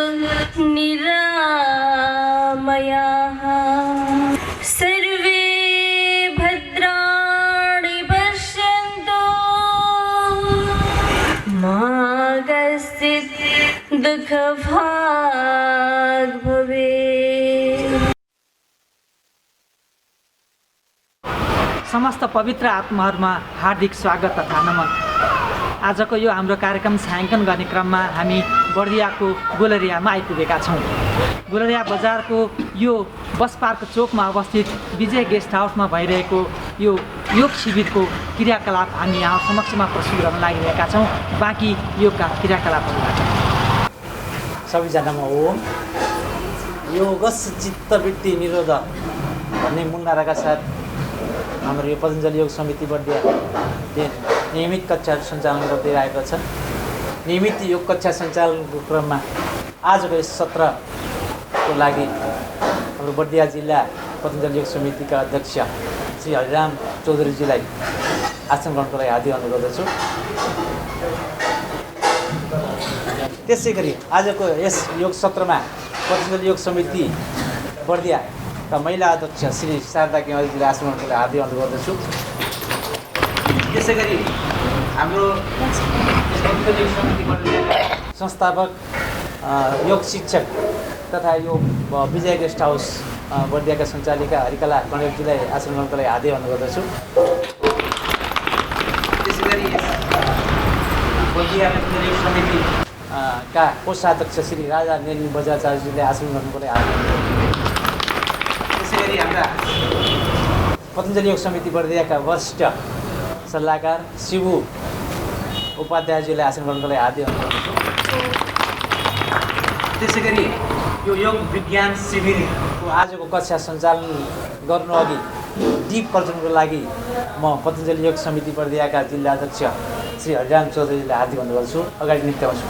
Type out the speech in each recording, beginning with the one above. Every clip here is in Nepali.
निरामयाः सर्वे भद्राणि पश्यन्तु मा कश्चित् दुःखभाग् भवेत्। समस्त पवित्र आत्माहरूमा हार्दिक स्वागत तथा नमन। आजको यो हाम्रो कार्यक्रम छायाङ्कन गर्ने क्रममा हामी बर्दियाको गोलरियामा आइपुगेका छौँ। गोलरिया बजारको यो बस पार्क चोकमा अवस्थित विजय गेस्ट हाउसमा भइरहेको यो योग शिविरको क्रियाकलाप हामी यहाँ समक्षमा प्रस्तुत गर्न लागिरहेका छौँ। बाँकी योगका क्रियाकलापहरूबाट सबैजनामा ओम। योगस चित्तवृत्ति निरोध भन्ने मूल नाराका साथ हाम्रो यो पतञ्जलि योग समिति बर्दियाले नियमित कक्षाहरू सञ्चालन गर्दै आएको छ। नियमित योग कक्षा सञ्चालनको क्रममा आजको यस सत्रको लागि हाम्रो बर्दिया जिल्ला पतञ्जलि योग समितिका अध्यक्ष श्री हरिराम चौधरीजीलाई आसन ग्रहणको लागि हार्दिक अनुरोध गर्दछु। त्यसै गरी आजको यस योग सत्रमा पतञ्जलि योग समिति बर्दियाका महिला अध्यक्ष श्री शारदा केवालीजीलाई आसन ग्रहणको लागि हार्दिक अनुरोध गर्दछु। त्यसै गरी हाम्रो पतञ्जलि योग समिति बर्दियाका संस्थापक योग शिक्षक तथा यो विजय गेस्ट हाउस बर्दियाका सञ्चालिका हरिकला गणेशजीलाई आसन ग्रहणको लागि हार्दिक अनुरोध गर्दछु। त्यसै गरी बर्दिया पतञ्जलि योग समिति का कोषाध्यक्ष श्री राजा नेली बजाचार्यजीले आसन गर्नुको लागि हार्दिक अनुरोध गर्दछु। त्यसै गरी हाम्रा पतञ्जलि योग समिति बर्दियाका वरिष्ठ सल्लाहकार शिवु उपाध्यायजीलाई आसन गर्नुको लागि हार्दिक अनुरोध गर्दछु। त्यसै गरी यो योग विज्ञान शिविरको आजको कक्षा सञ्चालन गर्नु अघि दीप प्रज्वलनको लागि म पतञ्जलि योग समिति बर्दियाका जिल्ला अध्यक्ष श्री हरिराम चौधरीजीलाई हार्दिक अनुरोध गर्छु। अगाडि निम्त्याउँछु।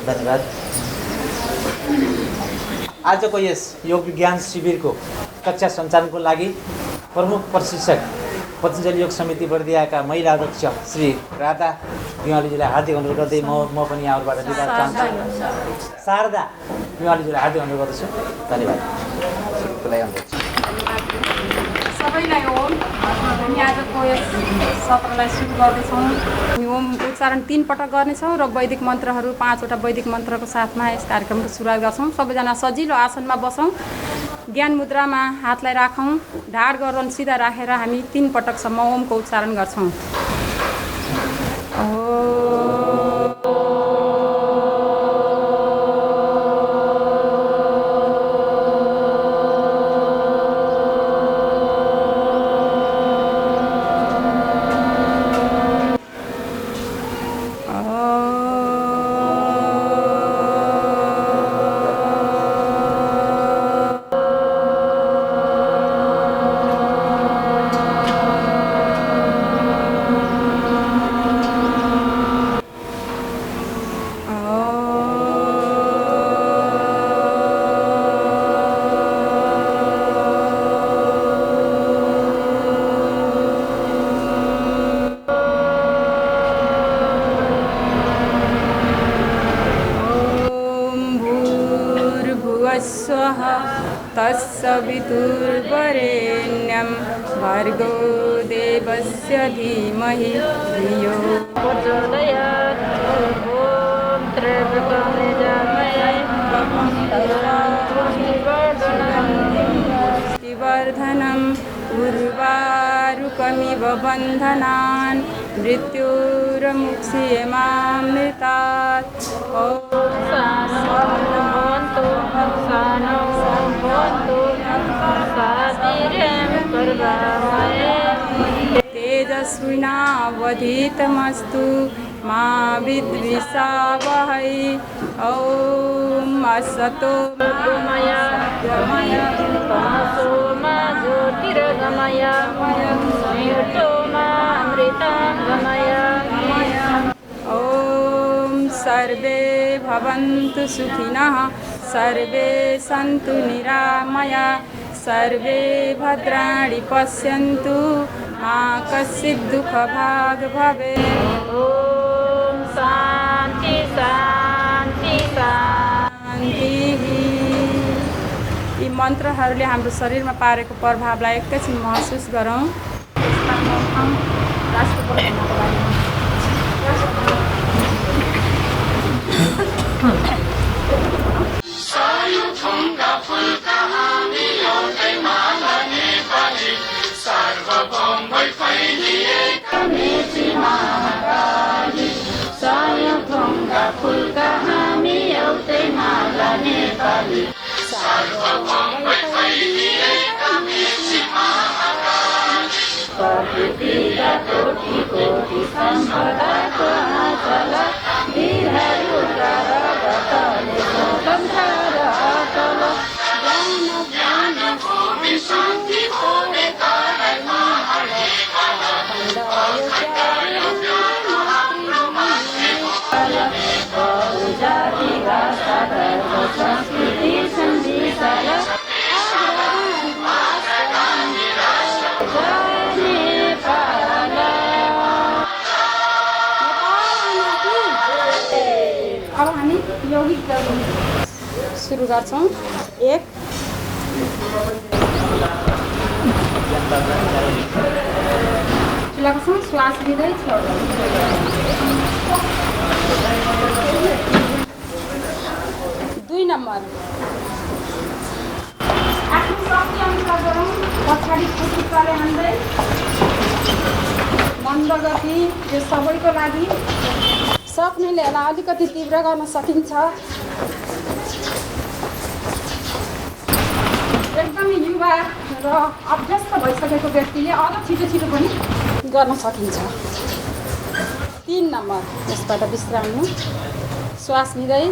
धन्यवाद। आजको यस योग विज्ञान शिविरको कक्षा सञ्चालनको लागि प्रमुख प्रशिक्षक पतञ्जलि योग समिति बर्दियाका महिला अध्यक्ष श्री राधा दिवालीजीलाई हार्दिक अनुरोध गर्दै म पनि यहाँबाट बिदा चाहन्छु। शारदा दिवालीजीलाई हार्दिक अनुरोध गर्दछु। धन्यवाद। सबैलाई ओम। हामी आजको यस सत्रलाई सुरु गर्दैछौँ। ओम उच्चारण 3 पटक गर्नेछौँ र वैदिक मन्त्रहरू 5वटा वैदिक मन्त्रको साथमा यस कार्यक्रमको सुरुवात गर्छौँ। सबैजना सजिलो आसनमा बसौँ। ज्ञान मुद्रामा हातलाई राखौँ। ढाड गर्दन सिधा राखेर हामी 3 पटकसम्म ओमको उच्चारण गर्छौँ। तत्सवितुर्वरेण्यं भर्गो देवस्य धीमहि धियो प्रचोदयात्। ॐ त्र्यम्बकं उर्वारुकमिव बन्धनान् मृत्युर्मुक्षीयमामृतात्। तेजस्विनावधीतमस्तु मा विद्विषावहै। ॐ असतो गमय तमसो मा ज्योतिर्गमय मृत्योर्मा सर्वे भवन्तु सुखिनः सर्वे सन्तु निरामया सर्वे भद्राणि पश्यन्तु मा कश्चित् दुःखभाग् भवेत्। ॐ शान्ति शान्ति शान्ति। यी मन्त्रहरूले हाम्रो शरीरमा पारेको प्रभावलाई एकैछिन महसुस गरौँ। अब हामी यौगिक सुरु गर्छौँ। 1 चुलाको श्वास लिँदै छोड्दै। 2 नम्बर आफ्नो शक्ति अनुसार गरौँ। पछाडि खुट्टाले हान्दै मन्द गति। यो सबैको लागि सक्नेले यसलाई अलिकति तीव्र गर्न सकिन्छ। एकदमै युवा र अभ्यस्त भइसकेको व्यक्तिले अझ छिटो छिटो पनि गर्न सकिन्छ। 3 नम्बर यसबाट विश्राम लिनु। श्वास लिँदै।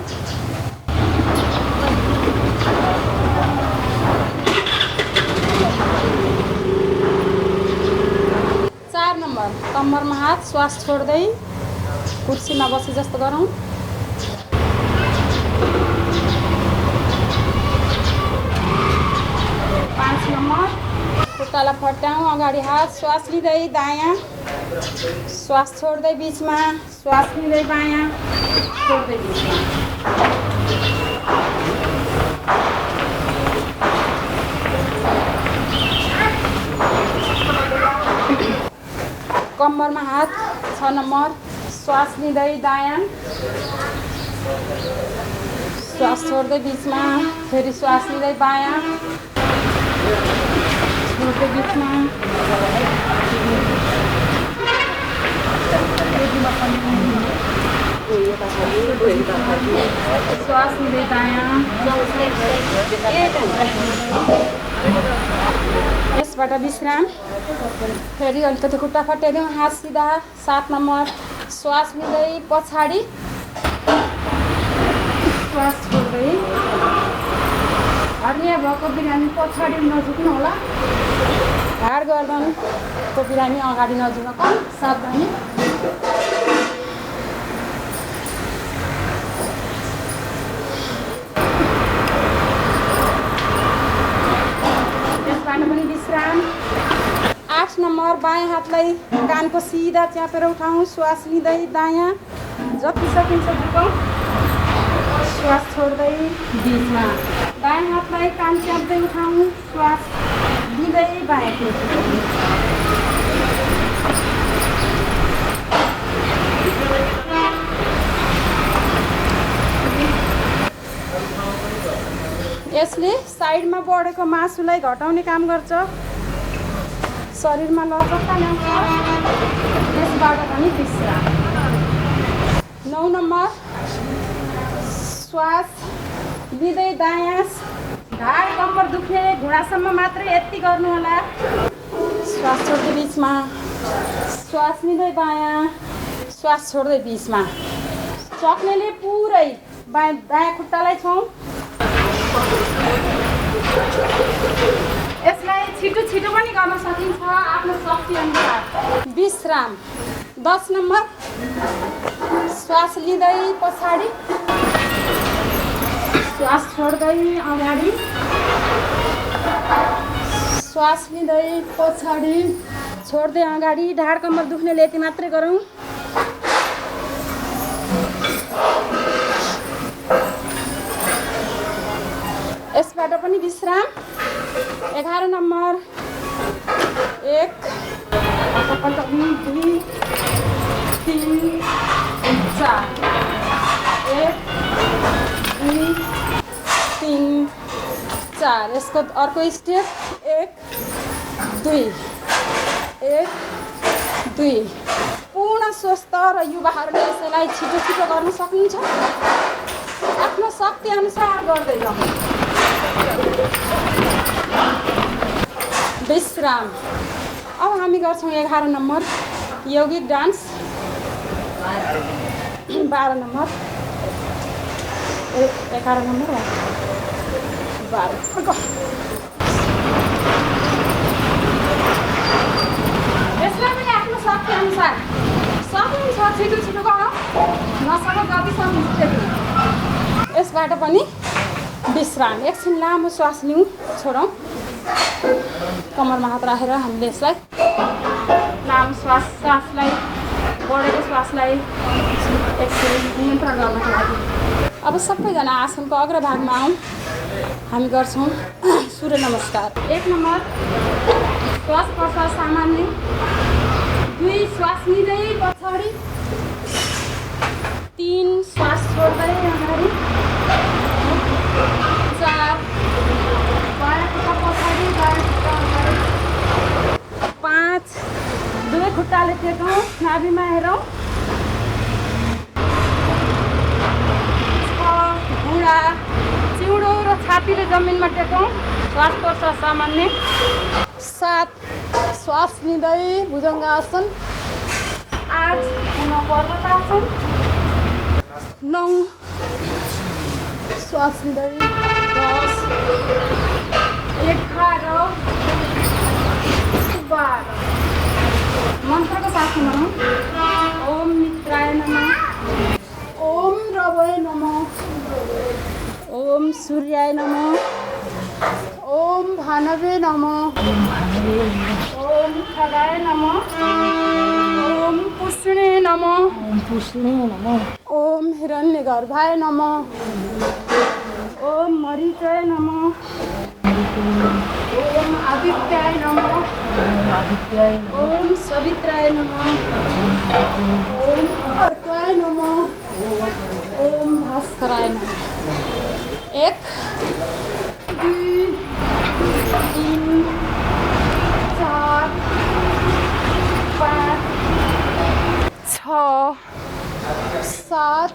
4 नम्बर कम्मरमा हात, श्वास छोड्दै कुर्सीमा बसे जस्तो गरौँ। 5 नम्बर खुट्टालाई फट्याउँ, अगाडि हात, श्वास लिँदै दायाँ, श्वास छोड्दै बिचमा, श्वास लिँदै बायाँ, छोड्दै बिचमा। कम्मरमा हात। 6 नम्बर श्वास लिँदै दायाँ, श्वास छोड्दै बिचमा, फेरि श्वास लिँदै बायाँ, छोड्दै बिचमा। श्वास लिँदै दायाँ। यसबाट विश्राम। फेरि अलिकति खुट्टा फट्याइदिउँ, हात सिधा। 7 नम्बर श्वास लिँदै पछाडि, श्वास छोड्दै। हरिया भएको बिरामी पछाडि नझुक्नु होला। हाड गर्दनको बिरामी अगाडि नझुक्नु, कम सावधानी। यसबाट पनि विश्राम। 8 नम्बर बायाँ हातलाई कानको सिधा च्यापेर उठाउँ, श्वास लिँदै दायाँ, जति सकिन्छ झुकाउँ, श्वास छोड्दै बिचमा। दायाँ हातलाई कान च्याप्दै उठाउँ, श्वास लिँदै बायाँ कुर्छु। यसले साइडमा बढेको मासुलाई घटाउने काम गर्छ, शरीरमा लचकता ल्याउँछ। यसबाट पनि विश्राम। 9 नम्बर श्वास लिँदै दायाँ, ढाड कम्मर दुख्ने घुँडासम्म मात्रै यति गर्नु होला। श्वास छोड्दै बिचमा, श्वास लिँदै बायाँ, श्वास छोड्दै बिचमा। सक्नेले पुरै दायाँ खुट्टालाई छौँ। यसलाई छिटो छिटो पनि गर्न सकिन्छ आफ्नो शक्ति अनुसार। विश्राम। 10 नम्बर श्वास लिँदै पछाडि, श्वास छोड्दै अगाडि, श्वास लिँदै पछाडि, छोड्दै अगाडि। ढाड कम्मर दुख्नेले यति मात्रै गरौँ। यसबाट पनि विश्राम। 11 नम्बर 1 2 3 4 1 2 3 4। यसको अर्को स्टेप 1 2 1 2। पूर्ण स्वस्थ र युवाहरूले यसैलाई छिटो छिटो गर्न सक्नुहुन्छ। आफ्नो शक्ति अनुसार गर्दै जाउँ। विश्राम। अब हामी गर्छौँ 11 नम्बर यौगिक डान्स। 12 number 11 number 12। यसलाई पनि आफ्नो शक्ति अनुसार सक्नुहुन्छ छिटो छिटो गरौँ। नसक्नु जति सक्नुहुन्छ त्यति। यसबाट पनि विश्राम। एकछिन लामो श्वास लिउँ, छोडौँ। कम्मरमा हात राखेर हामीले यसलाई लामो श्वासलाई बढेको श्वासलाई एकछिन नियन्त्रण गर्नको लागि। अब सबैजना आसनको अग्रभागमा आउँ। हामी गर्छौँ सूर्य नमस्कार। 1 नम्बर श्वास प्रश्वास सामान्य। 2 श्वास लिँदै पछाडि, 3 श्वास छोड्दै अगाडि, 4 बायाँ खुट्टा पछाडि, दायाँ खुट्टा अगाडि, 5 दुवै खुट्टाले टेकौँ, नाभिमा हेरौँ, 6 घुँडा चिउडो र छातीले जमिनमा टेकौँ, श्वास प्रश्वास सामान्य। 7 श्वास लिँदै भुजङ्गासन, 8 पुनः पर्वतासन, 9 श्वास लिँदै, 10 11 12। मन्त्रको साथमा ओम मित्राय नमः, ओम रवै नमः, ओम सूर्याय नमः, ओम भानवे नमः, ओम खगाय नमः, ओम पुष्णे नमः, ओम हिरण्यगर्भाय नमः, ओम मरीचाय नमः, ओम आदित्याय नमः, ओम सवित्राय नमः, ओम अर्काय नमः, ओम भास्कराय नमः। 1 2 3 4 5 6 7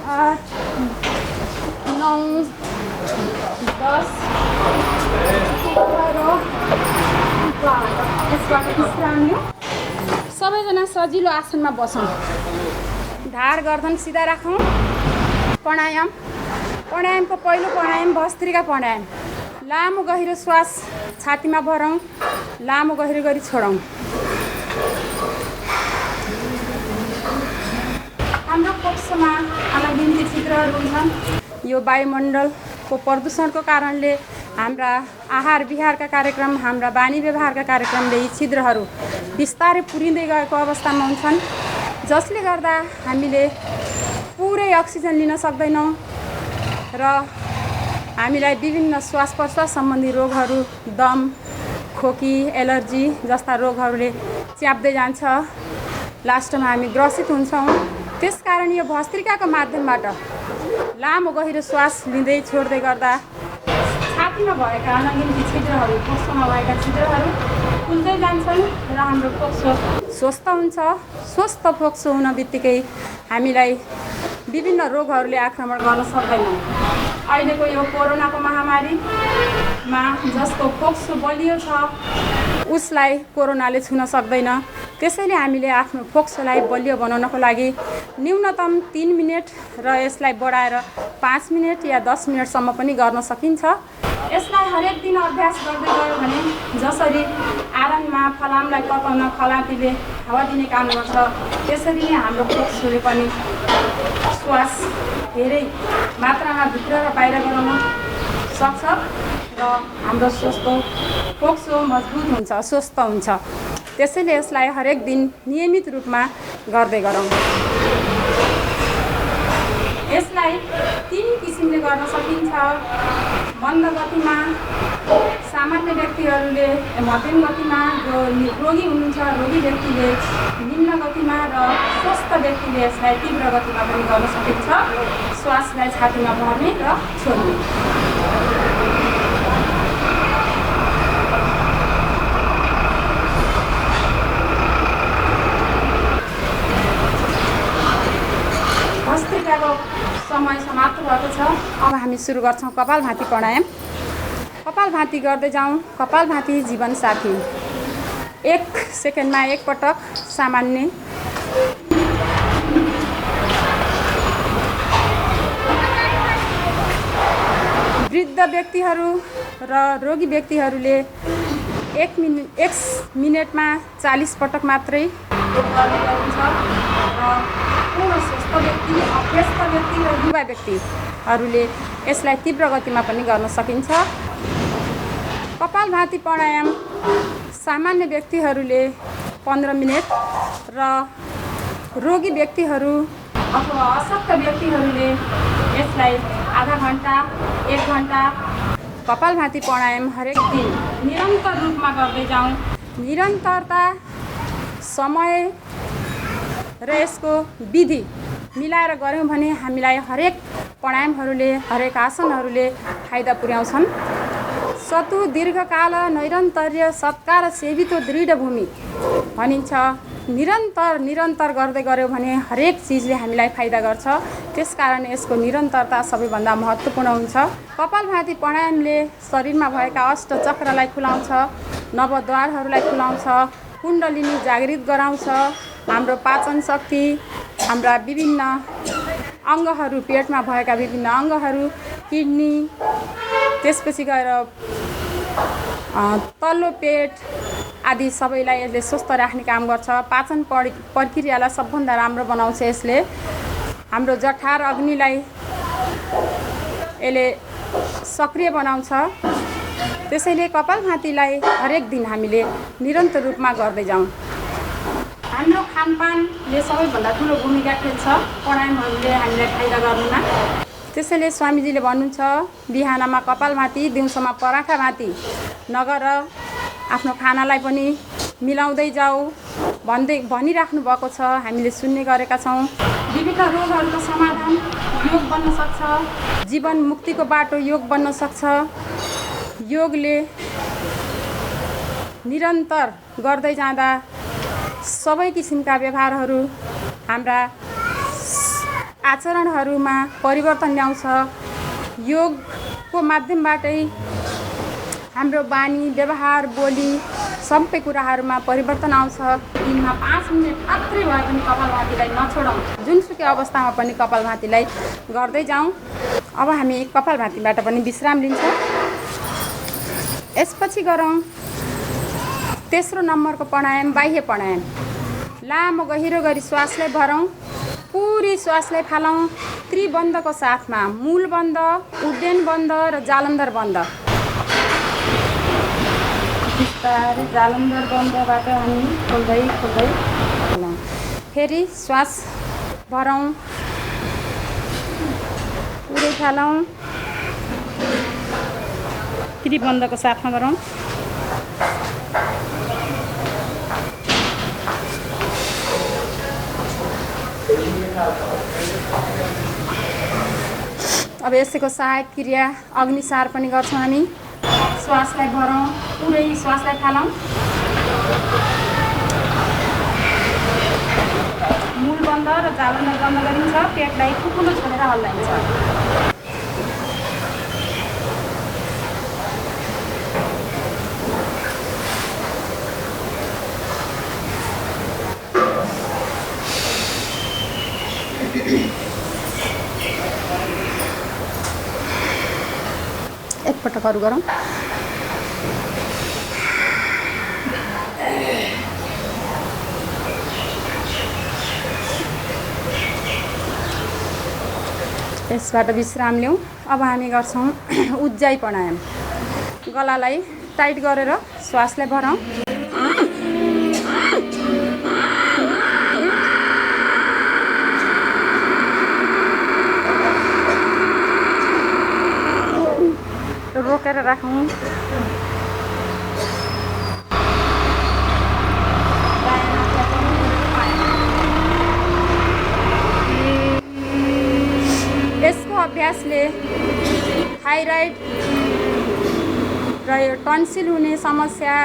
8 9 10 11 12। यसबाट विश्राम लिउँ। सबैजना सजिलो आसनमा बसौँ। ढाड गर्दन सिधा राखौँ। प्राणायाम। प्राणायामको पहिलो प्राणायाम भस्त्रिका प्राणायाम। लामो गहिरो श्वास छातीमा भरौँ, लामो गहिरो गरी छोडौँ। हाम्रो फोक्सोमा अनगिन्ती छिद्रहरू हुन्छन्। यो वायुमण्डलको प्रदूषणको कारणले हाम्रा आहार विहारका कार्यक्रम, हाम्रा बानी व्यवहारका कार्यक्रमले यी छिद्रहरू बिस्तारै पुरिँदै गएको अवस्थामा हुन्छन्, जसले गर्दा हामीले पुरै अक्सिजन लिन सक्दैनौँ र हामीलाई विभिन्न श्वास प्रश्वास सम्बन्धी रोगहरू, दम, खोकी, एलर्जी जस्ता रोगहरूले च्याप्दै जान्छ। लास्टमा हामी ग्रसित हुन्छौँ। त्यसकारण यो भस्त्रिकाको माध्यमबाट लामो गहिरो श्वास लिँदै छोड्दै गर्दा छातीमा भएका अनगिन्ती छिद्रहरू, फोक्सोमा भएका छिद्रहरू खुल्दै जान्छन् र हाम्रो फोक्सो स्वस्थ हुन्छ। स्वस्थ फोक्सो हुन बित्तिकै हामीलाई विभिन्न रोगहरूले आक्रमण गर्न सक्दैनन्। अहिलेको यो कोरोनाको महामारीमा जसको फोक्सो बलियो छ उसलाई कोरोनाले छुन सक्दैन। त्यसैले हामीले आफ्नो फोक्सोलाई बलियो बनाउनको लागि न्यूनतम 3 मिनेट र यसलाई बढाएर 5 मिनेट या 10 मिनेटसम्म पनि गर्न सकिन्छ। यसलाई हरेक दिन अभ्यास गर्दै गयो भने जसरी आँगनमा फलामलाई पकाउन खलापीले हावा दिने काम गर्छ त्यसरी नै हाम्रो फोक्सोले पनि श्वास धेरै मात्रामा भित्र र बाहिर गराउन सक्छ र हाम्रो फोक्सो मजबुत हुन्छ, स्वस्थ हुन्छ। त्यसैले यसलाई हरेक दिन नियमित रूपमा गर्दै गरौँ। यसलाई 3 किसिमले गर्न सकिन्छ। मन्द गतिमा सामान्य व्यक्तिहरूले, मध्यम गतिमा जो रोगी हुनुहुन्छ रोगी व्यक्तिले, निम्न गतिमा र स्वस्थ व्यक्तिले यसलाई तीव्र गतिमा पनि गर्न सकिन्छ। श्वासलाई छातीमा भर्ने र छोड्ने। भस्त्रिकाको समय समाप्त भएको छ। अब हामी सुरु गर्छौँ कपालभाती प्राणायाम। कपालभाती गर्दै जाउँ। कपालभाती जीवन साथी। 1 सेकेन्डमा 1 पटक सामान्य। वृद्ध व्यक्तिहरू र रोगी व्यक्तिहरूले 1 मिनेटमा 40 पटक मात्रै गर्ने गरिन्छ र पूर्ण स्वस्थ व्यक्ति, अभ्यस्त व्यक्ति र युवा व्यक्तिहरूले यसलाई तीव्र गतिमा पनि गर्न सकिन्छ। कपालभाती प्राणायाम सामान्य व्यक्तिहरूले 15 मिनेट र रोगी व्यक्तिहरू अथवा अशक्त व्यक्तिहरूले यसलाई आधा घन्टा 1 घन्टा कपालभाती प्राणायाम हरेक दिन निरन्तर रूपमा गर्दै जाउँ। निरन्तरता, समय र यसको विधि मिलाएर गऱ्यौँ भने हामीलाई हरेक प्राणायामहरूले, हरेक आसनहरूले फाइदा पुर्याउँछन्। सतु दीर्घकाल नैरन्तर्य सत्कार सेवितो दृढ भूमि भनिन्छ। निरन्तर गर्दै गऱ्यौँ भने हरेक चिजले हामीलाई फाइदा गर्छ। त्यसकारण यसको निरन्तरता सबैभन्दा महत्त्वपूर्ण हुन्छ। कपालभाती प्राणायामले शरीरमा भएका अष्ट चक्रलाई खुलाउँछ, नवद्वारहरूलाई खुलाउँछ, कुण्डलिनी जागृत गराउँछ, हाम्रो पाचन शक्ति, हाम्रा विभिन्न अङ्गहरू, पेटमा भएका विभिन्न अङ्गहरू, किडनी, त्यसपछि गएर तल्लो पेट आदि सबैलाई यसले स्वस्थ राख्ने काम गर्छ। पाचन प्रक्रियालाई सबभन्दा राम्रो बनाउँछ यसले। हाम्रो जठर अग्निलाई यसले सक्रिय बनाउँछ। त्यसैले कपालभातीलाई हरेक दिन हामीले निरन्तर रूपमा गर्दै जाउँ। हाम्रो खानपानले सबैभन्दा ठुलो भूमिका खेल्छ प्राणायामहरूले हामीलाई फाइदा गर्नुमा। त्यसैले स्वामीजीले भन्नुहुन्छ बिहानमा कपालभाती, दिउँसोमा पराठा भाती नगर आफ्नो खानालाई पनि मिलाउँदै जाऊ भनिराख्नु भएको छ। हामीले सुन्ने गरेका छौँ। विभिन्न रोगहरूको समाधान योग बन्न सक्छ। जीवन मुक्तिको बाटो योग बन्न सक्छ। योगले निरन्तर गर्दै जाँदा सबै किसिमका व्यवहारहरू, हाम्रा आचरणहरूमा परिवर्तन ल्याउँछ। योगको माध्यमबाटै हाम्रो बानी, व्यवहार, बोली सबै कुराहरूमा परिवर्तन आउँछ। दिनमा 5 मिनट मात्रै भए पनि कपालभातीलाई नछोडौँ। जुनसुकै अवस्थामा पनि कपालभातीलाई गर्दै जाउँ। अब हामी कपालभातीबाट पनि विश्राम लिन्छौँ। यसपछि गरौँ तेस्रो नम्बरको प्राणायाम, बाह्य प्राणायाम। लामो गहिरो गरी श्वासलाई भरौँ, पुरी श्वासलाई फालौँ। त्रिबन्धको साथमा मूल बन्ध, उड्डयन बन्ध र जालन्धर बन्ध। बिस्तारै जालन्धर बन्धबाट हामी खोल्दै फेरि श्वास भरौँ, पुरै फालौँ, त्रिबन्धको साथमा गरौँ। अब यसैको सहायक क्रिया अग्निसार पनि गर्छौँ हामी। श्वासलाई भरौँ, पुरै श्वासलाई फालौँ, मूल बन्द र जालन्धर बन्द गरिन्छ। पेटलाई ठुलो छोडेर हल्लाइन्छ। एकपटक अरू गरौँ। यसबाट विश्राम लिउँ। अब हामी गर्छौँ उज्जाई प्राणायाम। गलालाई टाइट गरेर श्वासलाई भरौँ। रोकेर राखौँ। यसको अभ्यासले थाइराइड र यो टन्सिल हुने समस्या,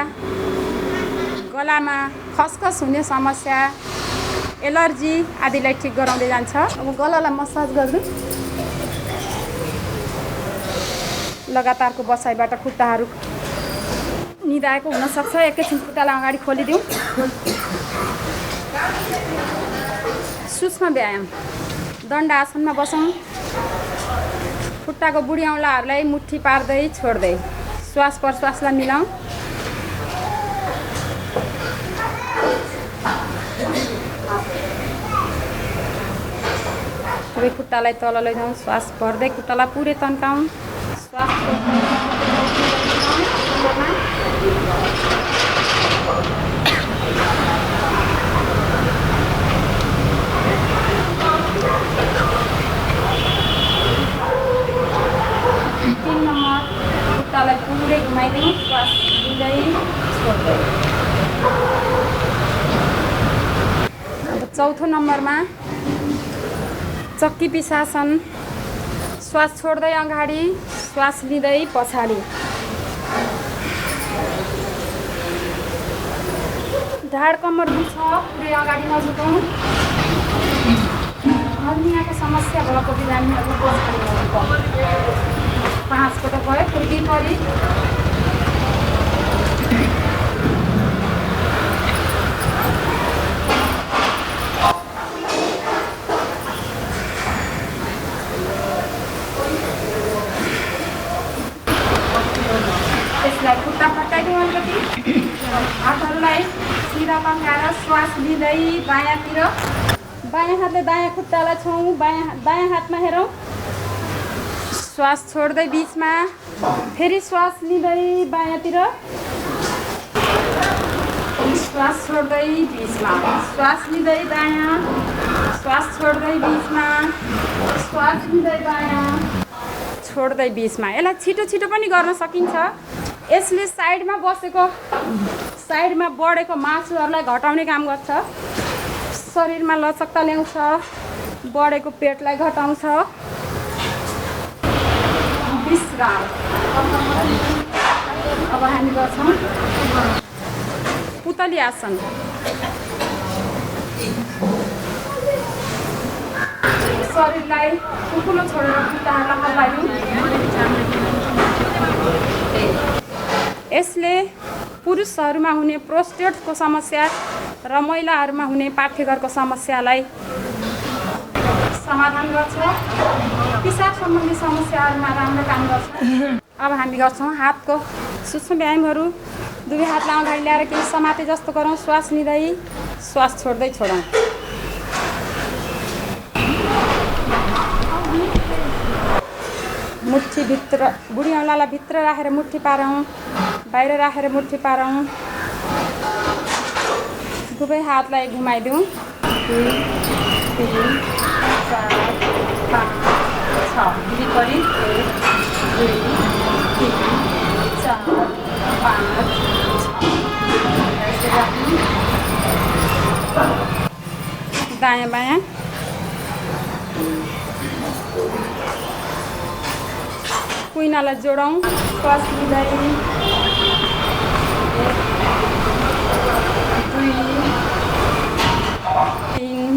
गलामा खसखस हुने समस्या, एलर्जी आदिलाई ठिक गराउँदै जान्छ। अब गलालाई मसाज गर्दै लगातारको बसाइबाट खुट्टाहरू निदाएको हुनसक्छ। एकैछिन खुट्टालाई अगाडि खोलिदिउँ। सूक्ष्म व्यायाम। दण्ड आसनमा बसौँ। खुट्टाको बुढी औँलाहरूलाई मुट्ठी पार्दै छोड्दै श्वास प्रश्वासलाई मिलाउँ। सबै खुट्टालाई तल लैजाउँ। श्वास भर्दै खुट्टालाई पुरै तन्काउँ। श्वास खुट्टालाई पुरै घुमाइदिउँ। श्वास लिँदै छोड्दै। अब चौथो नम्बरमा चक्की पिसासन। श्वास छोड्दै अगाडि, श्वास लिँदै पछाडि। ढाड कम्मर दुख्छ, पुरै अगाडि नझुकौँ। हर्नियाको समस्या भएको बिरामीहरू पछाडि नझुकौँ। 5 पटक भयो। फुर्की परी यसलाई खुट्टा फटाइदिउँ। अलिकति हातहरूलाई सिधा पकाएर श्वास लिँदै बायाँतिर। बायाँ हातले दायाँ खुट्टालाई छौँ। दायाँ हातमा हेरौँ। श्वास छोड्दै बिचमा, फेरि श्वास लिँदै बायाँतिर। श्वास छोड्दै बिचमा, श्वास लिँदै दायाँ, श्वास छोड्दै बिचमा, श्वास लिँदै दायाँ, छोड्दै बिचमा। यसलाई छिटो छिटो पनि गर्न सकिन्छ। यसले साइडमा बसेको, साइडमा बढेको मासुहरूलाई घटाउने काम गर्छ। शरीरमा लचकता ल्याउँछ। बढेको पेटलाई घटाउँछ। विश्राम। अब हामी गर्छौँ पुतली आसन। शरीरलाई ठुलो छोडेर खुट्टाहरूलाई हल्लाइदिउँ। यसले पुरुषहरूमा हुने प्रोस्टेटको समस्या र महिलाहरूमा हुने पाठ्यघरको समस्यालाई समाधान गर्छ। पिसाब सम्बन्धी समस्याहरूमा राम्रो काम गर्छ। अब हामी गर्छौँ हातको सूक्ष्म व्यायामहरू। दुवै हातलाई अगाडि ल्याएर केही समाते जस्तो गरौँ। श्वास लिँदै, श्वास छोड्दै छोडौँ। मुट्ठी भित्र, बुढी औँलालाई भित्र राखेर मुट्ठी पारौँ। बाहिर राखेर मुट्ठी पारौँ। दुवै हातलाई घुमाइदिउँ। 2, 3, 4, 5, 6। विपरीत 1, 2, 3, 4, 5, 6। दायाँ बायाँ। कुइनालाई जोडौँ। श्वास लिँदै 1, 2, 3,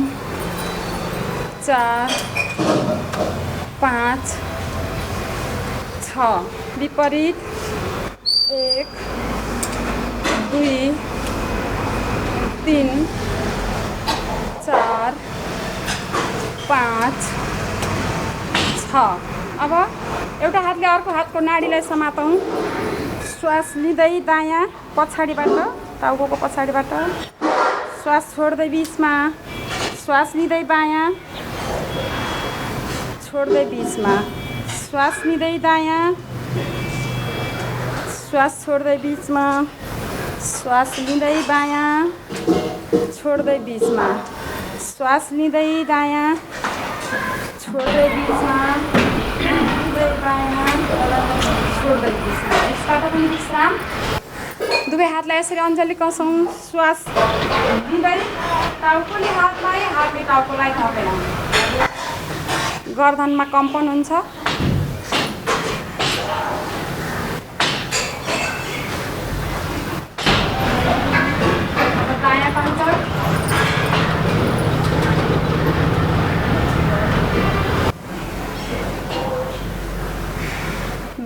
4, 5, 6। विपरीत 1, 2, 3, 4, 5, 6। अब एउटा हातले अर्को हातको नाडीलाई समातौँ। श्वास लिँदै दायाँ पछाडिबाट, टाउको पछाडिबाट श्वास छोड्दै बिचमा, श्वास लिँदै बायाँ, छोड्दै बिचमा, श्वास लिँदै दायाँ, श्वास छोड्दै बिचमा, श्वास लिँदै बायाँ, छोड्दै बिचमा, श्वास लिँदै दायाँ, छोड्दै बिचमा, लिँदै बायाँ, छोड्दै बिचमा। यसबाट पनि विश्राम। दुवै हातलाई यसरी अञ्जली कसौँ। श्वास लिँदै टाउकोले हातलाई, हातले टाउकोलाई थपेर गर्दनमा कम्पन हुन्छ। दायाँ कन्चर,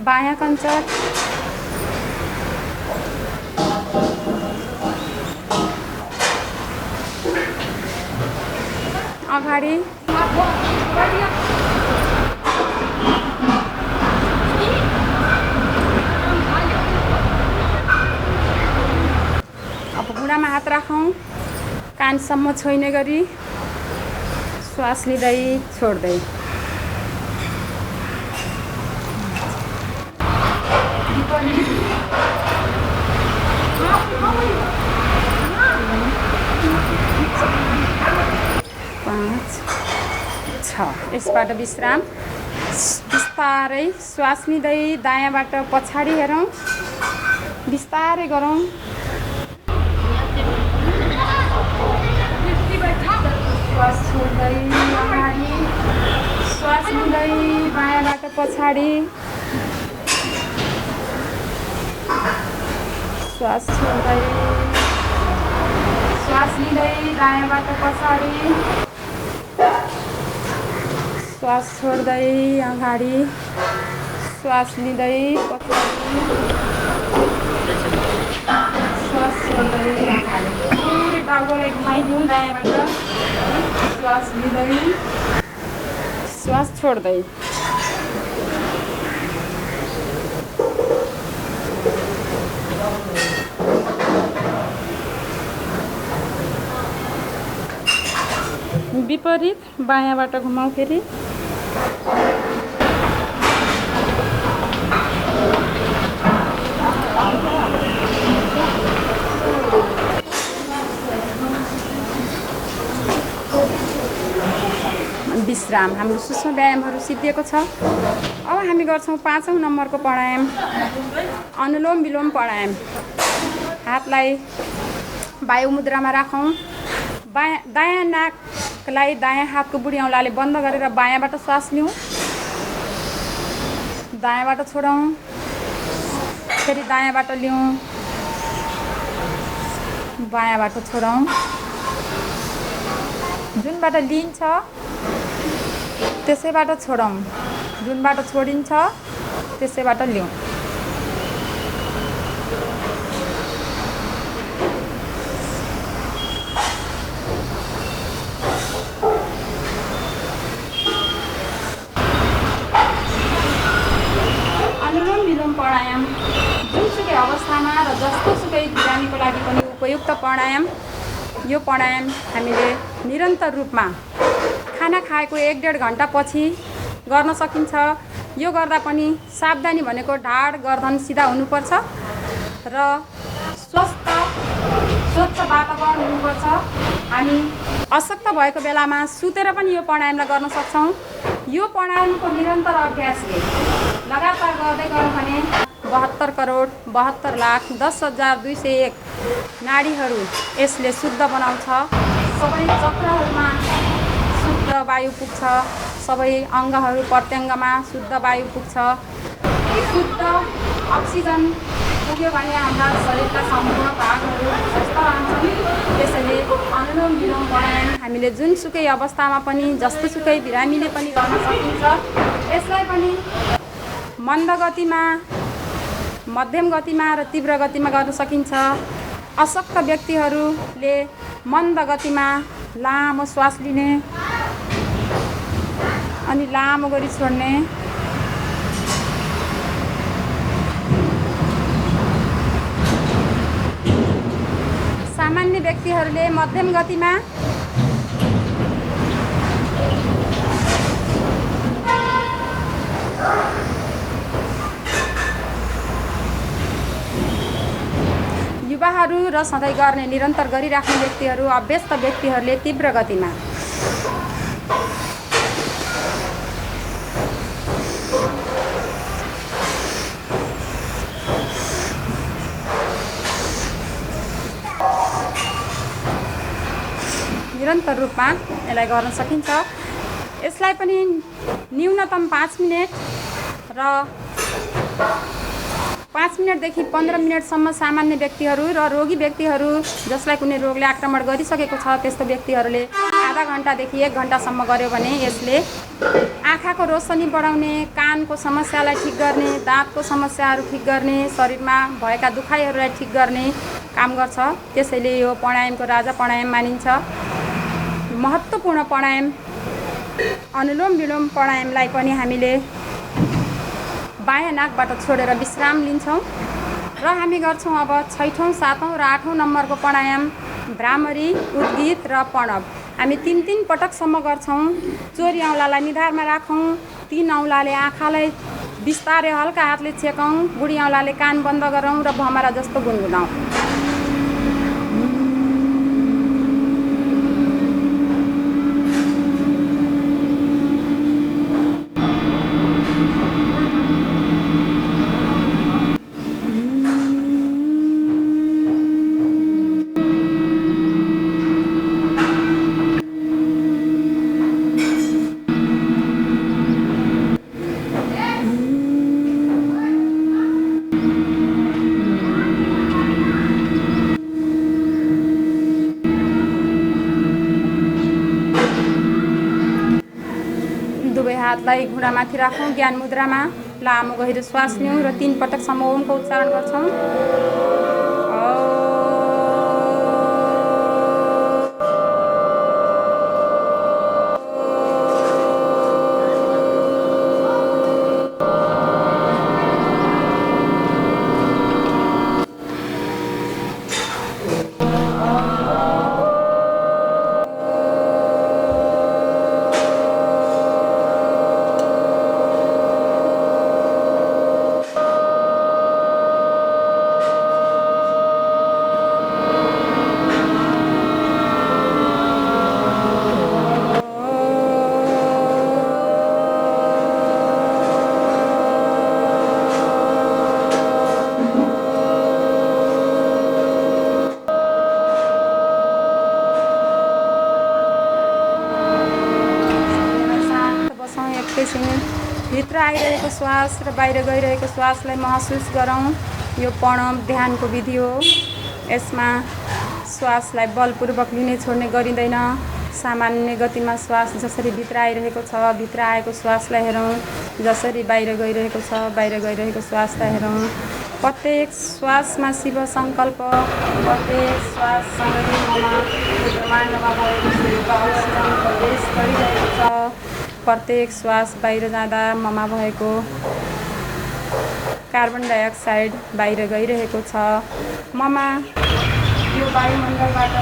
बायाँ कन्चर, अगाडि, अब बुढामा हात राखौँ, कानसम्म छोइने गरी श्वास लिँदै छोड्दै। पाँच, छ। यसबाट विश्राम। बिस्तारै श्वास लिँदै दायाँबाट पछाडि हेरौँ, बिस्तारै गरौँ। श्वास छोड्दै अगाडि, श्वास लिँदै बायाँबाट पछाडि, श्वास छोड्दै, श्वास लिँदै दायाँबाट पछाडि, श्वास छोड्दै अगाडि, श्वास लिँदै पछाडि, श्वास छोड्दै अगाडि। पुरै टाउकोलाई घुमाइदिउँ दायाँबाट, श्वास लिँदै, श्वास छोड्दै। विपरीत बायाँबाट घुमाऊ फेरि। विश्राम। हाम्रो सूक्ष्म व्यायामहरू सिद्धिएको छ। अब हामी गर्छौँ 5औं नम्बरको प्राणायाम, अनुलोम विलोम प्राणायाम। हातलाई वायु मुद्रामा राखौँ। दायाँ नाकलाई दायाँ हातको बुढी औँलाले बन्द गरेर बायाँबाट श्वास लिउँ, दायाँबाट छोडौँ, फेरि दायाँबाट लिउँ, बायाँबाट छोडौँ। जुनबाट लिन्छ त्यसैबाट छोडौँ, जुनबाट छोडिन्छ त्यसैबाट लिउँ। अनुलोम विलोम प्राणायाम जुनसुकै अवस्थामा र जस्तोसुकै बिरामीको लागि पनि उपयुक्त प्राणायाम। यो प्राणायाम हामीले निरन्तर रूपमा खाना खाएको 1-1.5 घन्टा पछि गर्न सकिन्छ। यो गर्दा पनि सावधानी भनेको ढाड गर्दन सिधा हुनुपर्छ र स्वच्छ वातावरण हुनुपर्छ। हामी अशक्त भएको बेलामा सुतेर पनि यो प्राणायामलाई गर्न सक्छौँ। यो प्राणायामको निरन्तर अभ्यासले लगातार गर्दै गयौँ भने 72,72,10,201 नाडीहरू यसले शुद्ध बनाउँछ। सबै चक्रहरूमा शुद्ध वायु पुग्छ, सबै अङ्गहरू प्रत्यङ्गमा शुद्ध वायु पुग्छ। शुद्ध अक्सिजन पुग्यो भने हाम्रा शरीरका सम्पूर्ण भागहरू स्वस्थ रहन्छन्। त्यसैले अनुलोम विलोम प्राणायाम हामीले जुनसुकै अवस्थामा पनि जस्तोसुकै बिरामीले पनि गर्न सकिन्छ। यसलाई पनि मन्द गतिमा, मध्यम गतिमा र तीव्र गतिमा गर्न सकिन्छ। अशक्त व्यक्तिहरूले मन्द गतिमा लामो श्वास लिने अनि लामो गरी छोड्ने सामान्य व्यक्तिहरूले मध्यम गतिमा, युवाहरू र सधैँ गर्ने निरन्तर गरिराख्ने व्यक्तिहरू, अभ्यस्त व्यक्तिहरूले तीव्र गतिमा, निरन्तर रूपमा यसलाई गर्न सकिन्छ। यसलाई पनि न्यूनतम 5 मिनट र 5 मिनटदेखि 15 मिनटसम्म सामान्य व्यक्तिहरू र रोगी व्यक्तिहरू जसलाई कुनै रोगले आक्रमण गरिसकेको छ त्यस्तो व्यक्तिहरूले आधा घन्टादेखि 1 घन्टासम्म गर्यो भने यसले आँखाको रोशनी बढाउने, कानको समस्यालाई ठिक गर्ने, दाँतको समस्याहरू ठिक गर्ने, शरीरमा भएका दुखाइहरूलाई ठिक गर्ने काम गर्छ। त्यसैले यो प्राणायामको राजा प्राणायाम मानिन्छ। महत्त्वपूर्ण प्राणायाम अनुलोम विलोम प्राणायामलाई पनि हामीले बायाँ नाकबाट छोडेर विश्राम लिन्छौँ र हामी गर्छौँ अब 6औँ, 7औँ र 8औँ नम्बरको प्राणायाम भ्रामरी, उद्गीत र प्रणव। हामी 3 पटकसम्म गर्छौँ। चोरी औँलालाई निधारमा राखौँ, 3 औँलाले आँखालाई बिस्तारै हल्का हातले छेकौँ, बुढी औँलाले कान बन्द गरौँ र भमरा जस्तो गुनगुनाउँ। दुवै हातलाई घुँडामाथि राखौँ, ज्ञान मुद्रामा लामो गहिरो श्वास लिउँ र 3 पटकसम्म ओमको उच्चारण गर्छौँ। भित्र आइरहेको श्वास र बाहिर गइरहेको श्वासलाई महसुस गरौँ। यो प्रणव ध्यानको विधि हो। यसमा श्वासलाई बलपूर्वक लिने छोड्ने गरिँदैन। सामान्य गतिमा श्वास जसरी भित्र आइरहेको छ, भित्र आएको श्वासलाई हेरौँ, जसरी बाहिर गइरहेको छ, बाहिर गइरहेको श्वासलाई हेरौँ। प्रत्येक श्वासमा शिव सङ्कल्प, प्रत्येक श्वाससँगै ब्रह्माण्डमा भएको शिवको अक्सिजन प्रवेश गरिरहेको छ। प्रत्येक श्वास बाहिर जाँदा ममा भएको कार्बन डाइअक्साइड बाहिर गइरहेको छ। ममा यो वायुमण्डलबाट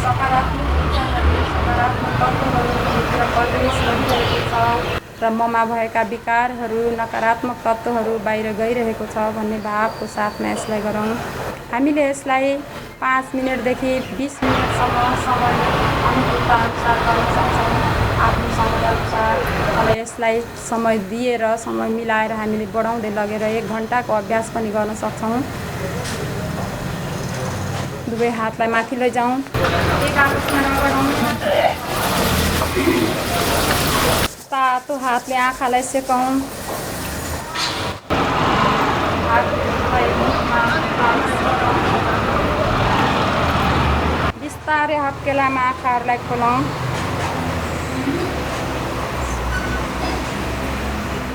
सकारात्मक ऊर्जाहरू, सकारात्मक तत्त्वहरू भित्र प्रवेश गरिरहेको छ र ममा भएका विकारहरू, नकारात्मक तत्त्वहरू बाहिर गइरहेको छ भन्ने भावको साथमा यसलाई गरौँ। हामीले यसलाई 5 मिनटदेखि 20 मिनटसम्म समय अनुकूलता अनुसार गर्न सक्छौँ। आफ्नो समयअनुसार अब यसलाई समय दिएर, समय मिलाएर हामीले बढाउँदै लगेर 1 घन्टाको अभ्यास पनि गर्न सक्छौँ। दुवै हातलाई माथि लैजाउँ, एक आपसमा रगडौँ। तातो हातले आँखालाई सेकौँ। बिस्तारै हप्केलामा आँखाहरूलाई खोलौँ।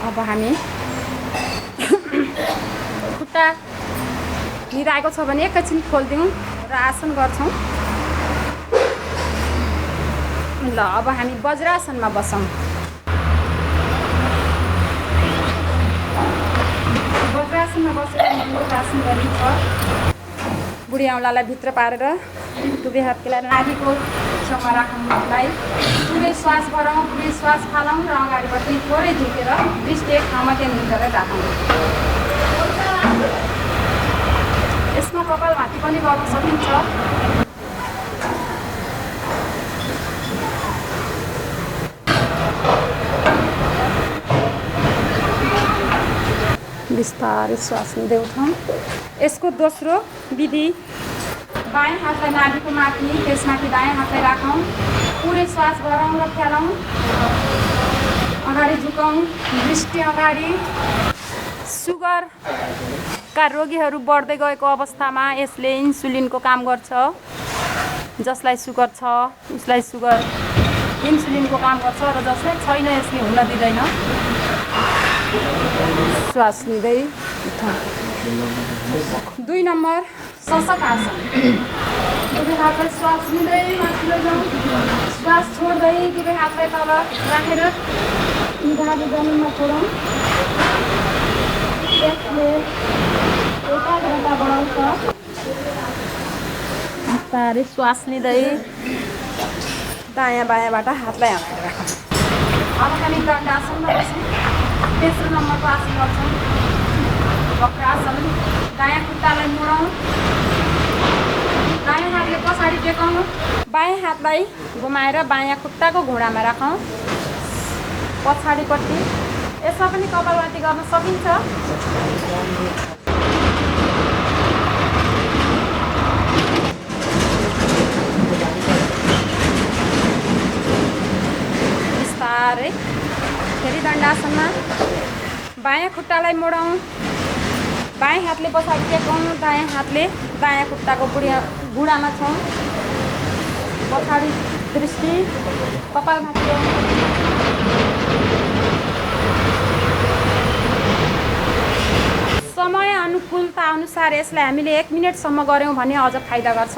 अब हामी खुट्टा निदाएको छ भने एकैछिन खोलिदिउँ र आसन गर्छौँ। ल अब हामी वज्रासनमा बसौँ। वज्रासनमा बसेर आसन गरिन्छ। बुढी औँलालाई भित्र पारेर दुवै हात केलाएर नाभिको छेउमा राखौँ मुखलाई। पुरै श्वास भरौँ, पुरै श्वास फालौँ र अगाडिपट्टि थोरै झुकेर दृष्टि एक ठाउँमा केन्द्रित गरेर राखौँ। यसमा कपालभाती पनि गर्न सकिन्छ। बिस्तारै श्वास लिँदै उठाउँ। यसको दोस्रो विधि बायाँ हातलाई नाभिको माथि, त्यसमाथि दायाँ हातलाई राखौँ। पुरै श्वास भरौँ र फ्यालौँ, अगाडि झुकाउँ, दृष्टि अगाडि। सुगरका रोगीहरू बढ्दै गएको अवस्थामा यसले इन्सुलिनको काम गर्छ। जसलाई सुगर छ उसलाई सुगर इन्सुलिनको काम गर्छ र जसलाई छैन यसले हुन दिँदैन। श्वास लिँदै उठाउँ। 2 नम्बर सशक आसन। दुवै हातलाई श्वास लिँदै माथि लैजाउँ, श्वास छोड्दै दुवै हातलाई तल राखेर निधारमा जमिनमा छोडौँ। यसले एकाग्रता बढाउँछ। बिस्तारै श्वास लिँदै दायाँ बायाँबाट हातलाई अगाडि राखौँ। अब हामी दण्डासनमा बस्छौँ। तेस्रो नम्बरको आसन गर्छौँ वक्रासन। दायाँ खुट्टालाई मोडौँ, दायाँ हातले पछाडि टेकौँ, बायाँ हातलाई घुमाएर बायाँ खुट्टाको घुँडामा राखौँ पछाडिपट्टि। यसमा पनि कपालभाती गर्न सकिन्छ। बिस्तारै फेरि दण्डासनमा बायाँ खुट्टालाई मोडौँ, बायाँ हातले पछाडि टेकौँ, दायाँ हातले दायाँ खुट्टाको घुँडामा छौँ। पछाडि दृष्टि, कपालभाती गरौँ। समय अनुकूलता अनुसार यसलाई हामीले 1 मिनटसम्म गऱ्यौँ भने अझ फाइदा गर्छ।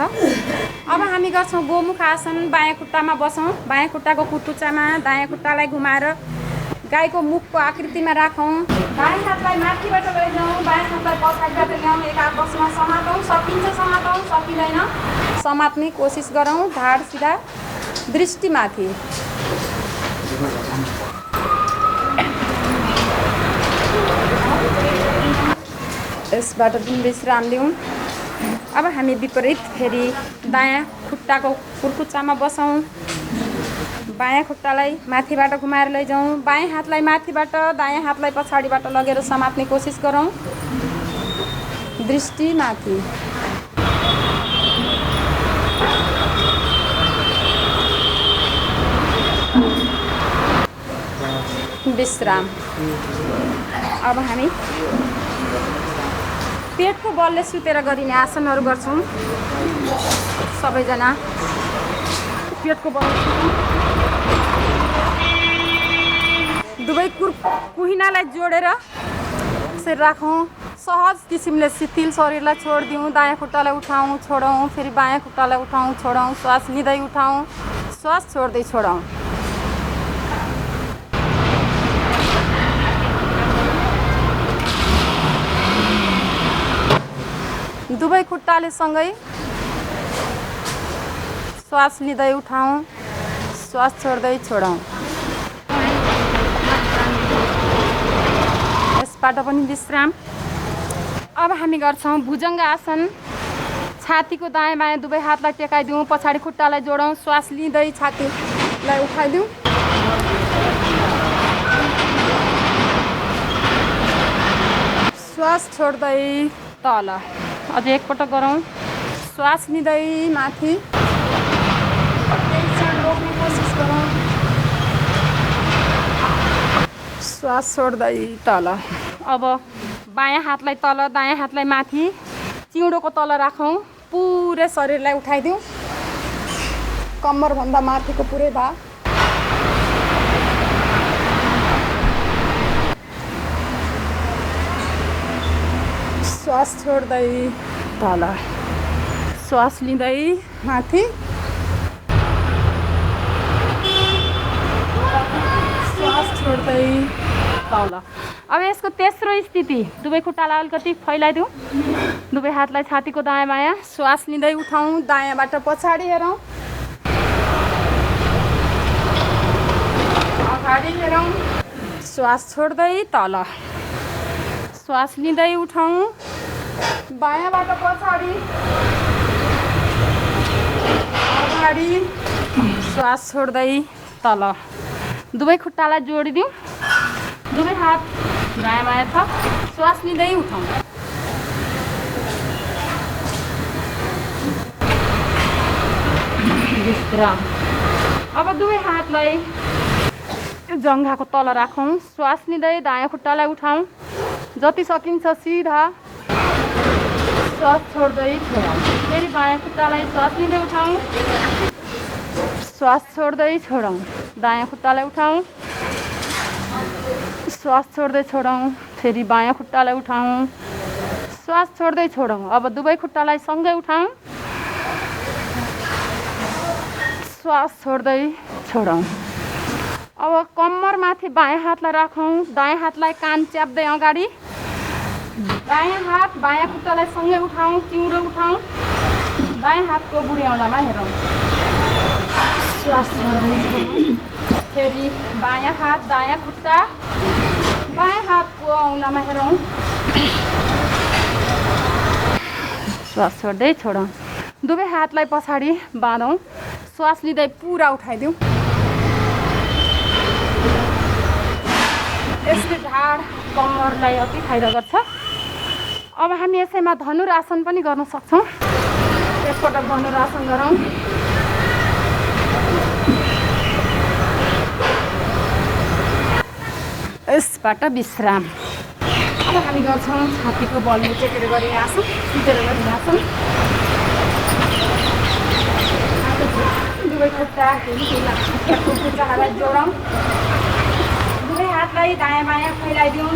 अब हामी गर्छौँ गोमुख आसन। बायाँ खुट्टामा बसौँ, बायाँ खुट्टाको कुर्कुच्चामा दायाँ खुट्टालाई घुमाएर गाईको मुखको आकृतिमा राखौँ। दायाँ हातलाई माथिबाट लैजाउँ, बायाँ हातलाई पछाडिबाट ल्याउँ। एक आपसमा समातौँ, सकिन्छ समातौँ, सकिँदैन समात्ने कोसिस गरौँ। ढाड सिधा, दृष्टि माथि। यसबाट पनि विश्राम लिउँ। अब हामी विपरीत फेरि दायाँ खुट्टाको कुर्कुच्चामा बसौँ, बायाँ खुट्टालाई माथिबाट घुमाएर लैजाउँ, बायाँ हातलाई माथिबाट दायाँ हातलाई पछाडिबाट लगेर समात्ने कोसिस गरौँ। दृष्टि माथि। विश्राम। अब हामी पेटको बलले सुतेर गरिने आसनहरू गर्छौँ। सबैजना पेटको बलले दुवै कुहिनालाई जोडेर यसरी राखौँ। सहज किसिमले शिथिल शरीरलाई छोडिदिउँ। दायाँ खुट्टालाई उठाउँ, छोडौँ, फेरि बायाँ खुट्टालाई उठाउँ, छोडौँ। श्वास लिँदै उठाउँ, श्वास छोड्दै छोडौँ। दुवै खुट्टाले सँगै श्वास लिँदै उठाउँ, श्वास छोड्दै छोडौँ। यसबाट पनि विश्राम। अब हामी गर्छौँ भुजङ्ग आसन। छातीको दायाँ बायाँ दुवै हातलाई टेकाइदिउँ, पछाडि खुट्टालाई जोडौँ, श्वास लिँदै छातीलाई उठाइदिउँ। श्वास छोड्दै तल। अझ एकपटक गरौँ। श्वास लिँदै माथि, रोक्ने कोसिस गरौँ। श्वास छोड्दै तल। अब बायाँ हातलाई तल, दायाँ हातलाई माथि, चिउँडोको तल राखौँ। पुरै शरीरलाई उठाइदिउँ, कम्मरभन्दा माथिको पुरै भाग। श्वास छोड्दै तल, श्वास लिँदै माथि, श्वास छोड्दै तल। अब यसको तेस्रो स्थिति, दुवै खुट्टालाई अलिकति फैलाइदिउँ। दुवै हातलाई छातीको दायाँ बायाँ, श्वास लिँदै उठाउँ, दायाँबाट पछाडि हेरौँ, अगाडि हेरौँ, श्वास छोड्दै तल, श्वास लिँदै उठाउँ, बायाँबाट पछाडि, अगाडि, श्वास छोड्दै तल। दुवै खुट्टालाई जोडिदिउँ, दुवै हात दायाँ बायाँ छ, श्वास लिँदै उठाउँ। विश्राम। अब दुवै हातलाई जङ्घाको तल राखौँ, श्वास लिँदै दायाँ खुट्टालाई उठाउँ, जति सकिन्छ सिधा, श्वास छोड्दै छोडौँ। फेरि बायाँ खुट्टालाई श्वास लिँदै उठाउँ, श्वास छोड्दै छोडौँ, दायाँ खुट्टालाई उठाउँ, श्वास छोड्दै छोडौँ, फेरि बायाँ खुट्टालाई उठाउँ, श्वास छोड्दै छोडौँ। अब दुवै खुट्टालाई सँगै उठाउँ, श्वास छोड्दै छोडौँ। अब कम्मरमाथि बायाँ हातलाई राखौँ, दायाँ हातलाई कान च्याप्दै अगाडि, दायाँ हात बायाँ खुट्टालाई सँगै उठाउँ, चिउँडो उठाउँ, दायाँ हातको बुढी औँलामा हेरौँ, श्वास छोड्दै छोडौँ। फेरि बायाँ हात दायाँ खुट्टा, बायाँ हातको औँलामा हेरौँ, श्वास छोड्दै छोडौँ। दुवै हातलाई पछाडि बाँधौँ, श्वास लिँदै पुरा उठाइदिउँ। यसले ढाड कम्मरलाई अति फाइदा गर्छ। अब हामी यसैमा धनुरासन पनि गर्न सक्छौँ। एकपटक धनुरासन गरौँ। यसबाट विश्राम। अब हामी गर्छौँ छातीको बलले टेकेर गर्ने आसन, सुतेर गर्ने आसन। दुवै खुट्टालाई जोडौँ, दुवै हातलाई दायाँ बायाँ फैलाइदिउँ,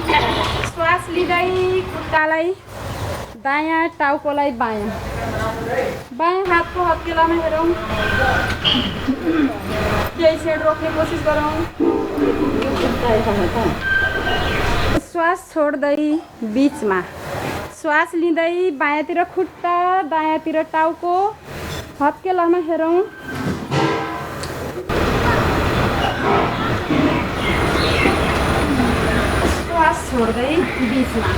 श्वास लिँदै खुट्टालाई दायाँ, टाउकोलाई बायाँ, बायाँ हातको हत्केलामा हेरौँ, केही सेड रोक्ने कोसिस गरौँ, श्वास छोड्दै बिचमा, श्वास लिँदै बायाँतिर खुट्टा, दायाँतिर टाउको, हत्केलामा हेरौँ, श्वास छोड्दै बिचमा।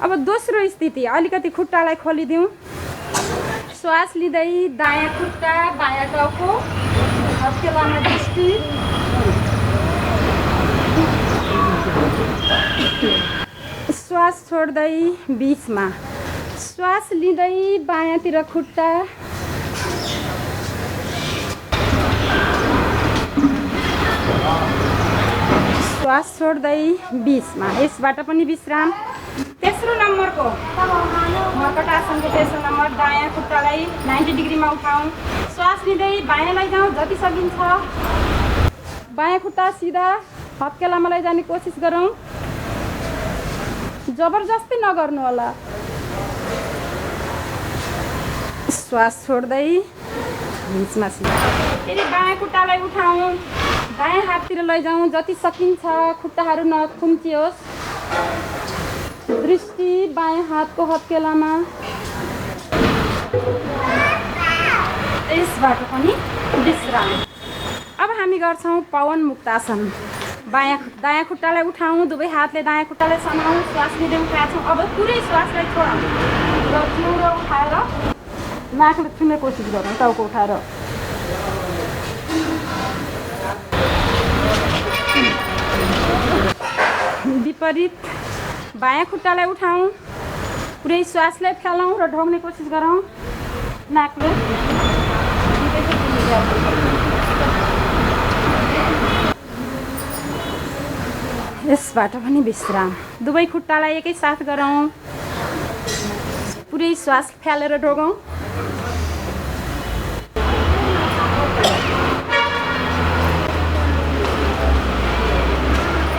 अब दोस्रो स्थिति, अलिकति खुट्टालाई खोलिदिउँ, श्वास लिँदै दायाँ खुट्टा, बायाँ टाउको, हत्केलामा दृष्टि, श्वास छोड्दै बिचमा, श्वास लिँदै बायाँतिर खुट्टा, श्वास छोड्दै बिचमा। यसबाट पनि विश्राम। तेस्रो नम्बरको मर्कट आसनको तेस्रो नम्बर, दायाँ खुट्टालाई 90 डिग्रीमा उठाउँ, श्वास लिँदै बायाँ लैजाउँ जति सकिन्छ, बायाँ खुट्टा सिधा हत्केलामा लैजाने कोसिस गरौँ, जबरजस्ती नगर्नु होला। श्वास छोड्दै बिचमा सिधा। फेरि बायाँ खुट्टालाई उठाउँ, दायाँ हाततिर लैजाउँ जति सकिन्छ, खुट्टाहरू नखुम्चियोस्, दृष्टि बायाँ हातको हत्केलामा। यसबाट पनि विश्राम। अब हामी गर्छौँ पवन मुक्तासन। दायाँ खुट्टालाई उठाउँ, दुवै हातले दायाँ खुट्टालाई समाउँ, श्वास लिँदै उठाएछौँ। अब पुरै श्वासलाई छोडौँ र जिउरो उठाएर नाकले छुने कोसिस गरौँ, टाउको उठाएर। विपरीत बायाँ खुट्टालाई उठाउँ, पुरै श्वासलाई फ्यालौँ र ढोग्ने कोसिस गरौँ नाकले। यसबाट पनि विश्राम। दुवै खुट्टालाई एकैसाथ गरौँ, पुरै श्वास फ्यालेर ढोगौँ।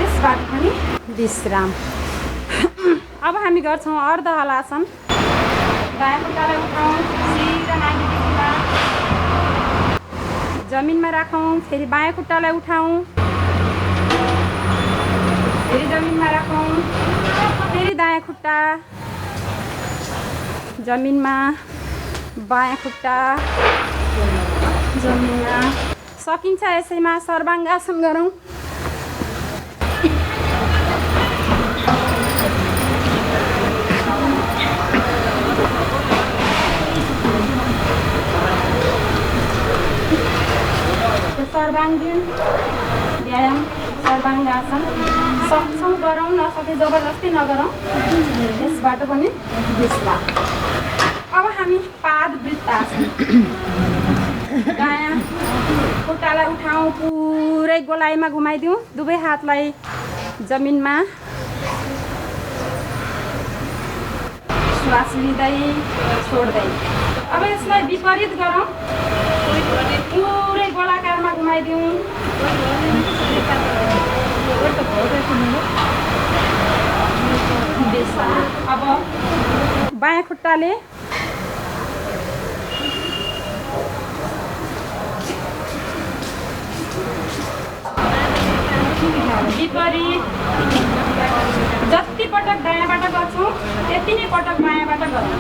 यसबाट पनि विश्राम। अब हामी गर्छौँ अर्ध हलासन। दायाँ खुट्टालाई उठाउँ, सिधा 90 डिग्रीमा जमिनमा राखौँ, फेरि बायाँ खुट्टालाई उठाउँ, फेरि जमिनमा राखौँ, फेरि दायाँ खुट्टा जमिनमा, बायाँ खुट्टा जमिनमा। सकिन्छ यसैमा सर्वाङ्गासन गरौँ। सर्वाङ्गीन व्यायाम सर्वाङ्गासन सक्छौँ गरौँ, नसके जबरजस्ती नगरौँ। यसबाट पनि बिस्ला। अब हामी पाद वृत्तासन। दायाँ खुट्टालाई उठाउँ, पुरै गोलाइमा घुमाइदिउँ, दुवै हातलाई जमिनमा, श्वास लिँदै छोड्दै। अब यसलाई विपरीत गरौँ, पुरै गोलाकारमा घुमाइदिउँ। अब बायाँ खुट्टाले विपरीत जति पटक दायाँबाट गर्छौँ त्यति नै पटक बायाँबाट गर्छौँ।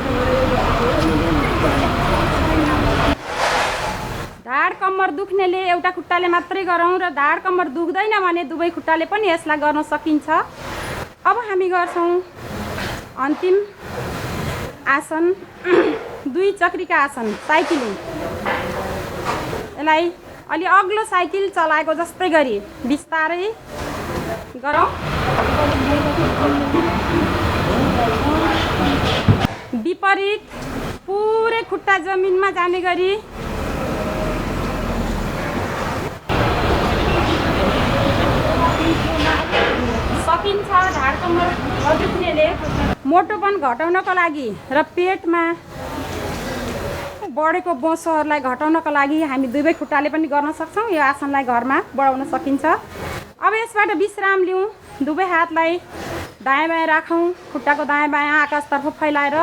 ढाड कम्मर दुख्नेले एउटा खुट्टाले मात्रै गरौँ र ढाड कम्मर दुख्दैन भने दुवै खुट्टाले पनि यसलाई गर्न सकिन्छ। अब हामी गर्छौँ अन्तिम आसन, दुई चक्रिका आसन, साइक्लिङ। यसलाई अलि अग्लो साइकल चलाएको जस्तै गरी बिस्तारै गरौँ। विपरीत पुरै खुट्टा जमिनमा जाने गरी सकिन्छ। ढाड कम्मर दुख्नेले मोटोपन घटाउनको लागि र पेटमा बढेको बोसोहरूलाई घटाउनको लागि हामी दुवै खुट्टाले पनि गर्न सक्छौँ। यो आसनलाई घरमा बढाउन सकिन्छ। अब यसबाट विश्राम लिउँ, दुवै हातलाई दायाँ बायाँ राखौँ, खुट्टाको दायाँ बायाँ आकाशतर्फ फैलाएर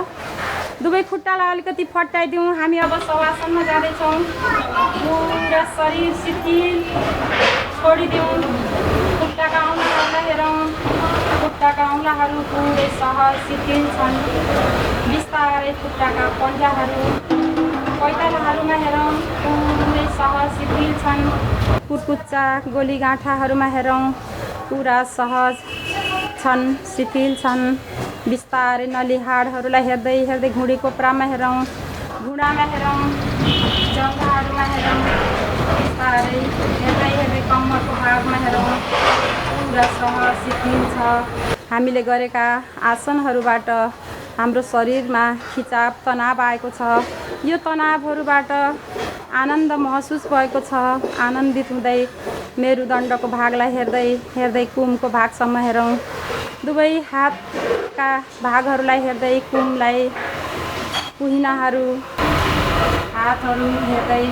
दुवै खुट्टालाई अलिकति फट्टाइदिउँ। हामी अब शवासनमा जाँदैछौँ। पुरा शरीर शिथिल छोडिदिउँ। खुट्टाका औँलाहरूलाई हेरौँ, खुट्टाका औँलाहरू पुरै सहज शिथिल छन्। बिस्तारै खुट्टाका पन्जाहरू पैतालाहरूमा हेरौँ, पुरै सहज शिथिल छन्। कुर्कुच्चा गोलीगाँठाहरूमा हेरौँ, पुरा सहज छन्, शिथिल छन्। बिस्तारै नली हाडहरूलाई हेर्दै हेर्दै घुँडी कोप्रामा हेरौँ, घुँडामा हेरौँ, जङ्घाहरूमा हेरौँ। बिस्तारै हेर्दै हेर्दै कम्मरको भागमा हेरौँ, पुरा सहज शिथिल छ। हामीले गरेका आसनहरूबाट हाम्रो शरीरमा खिचाव तनाव आएको छ। यो तनावहरूबाट आनन्द महसुस भएको छ। आनन्दित हुँदै मेरुदण्डको भागलाई हेर्दै हेर्दै कुमको भागसम्म हेरौँ। दुवै हातका भागहरूलाई हेर्दै कुमलाई, कुहिनाहरू, हातहरू हेर्दै